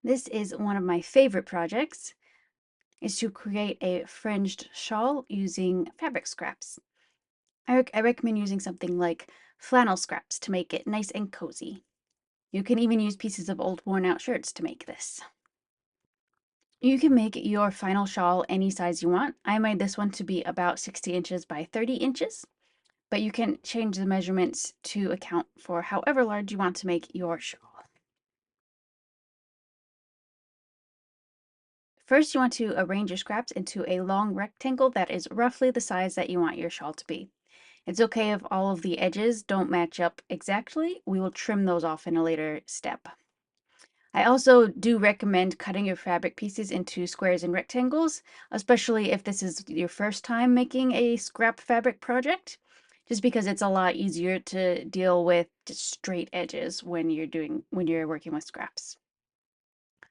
This is one of my favorite projects, is to create a fringed shawl using fabric scraps. I recommend using something like flannel scraps to make it nice and cozy. You can even use pieces of old worn out shirts to make this. You can make your final shawl any size you want. I made this one to be about 60 inches by 30 inches, but you can change the measurements to account for however large you want to make your shawl. First, you want to arrange your scraps into a long rectangle that is roughly the size that you want your shawl to be. It's okay if all of the edges don't match up exactly. We will trim those off in a later step. I also do recommend cutting your fabric pieces into squares and rectangles, especially if this is your first time making a scrap fabric project, just because it's a lot easier to deal with just straight edges when you're working with scraps.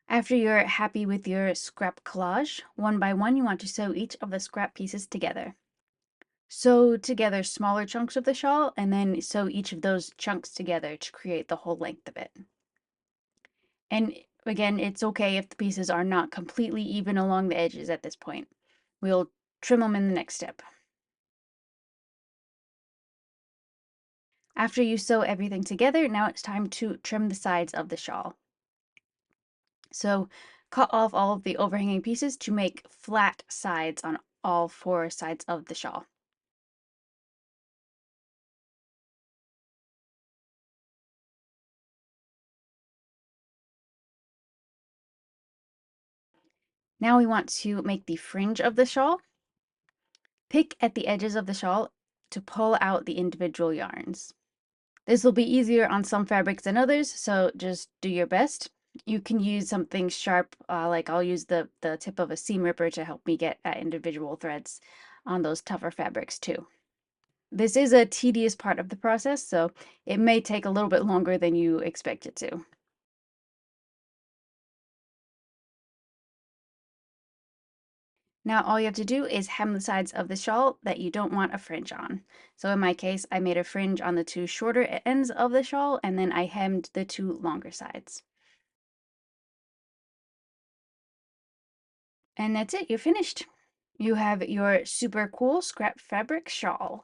After you're happy with your scrap collage, one by one you want to sew each of the scrap pieces together. Sew together smaller chunks of the shawl and then sew each of those chunks together to create the whole length of it. And again, it's okay if the pieces are not completely even along the edges at this point. We'll trim them in the next step. After you sew everything together, now it's time to trim the sides of the shawl. So cut off all of the overhanging pieces to make flat sides on all four sides of the shawl. Now we want to make the fringe of the shawl. Pick at the edges of the shawl to pull out the individual yarns. This will be easier on some fabrics than others, so just do your best. You can use something sharp, like I'll use the tip of a seam ripper to help me get at individual threads on those tougher fabrics too. This is a tedious part of the process, so it may take a little bit longer than you expect it to. Now all you have to do is hem the sides of the shawl that you don't want a fringe on. So in my case, I made a fringe on the two shorter ends of the shawl, and then I hemmed the two longer sides. And that's it, you're finished. You have your super cool scrap fabric shawl.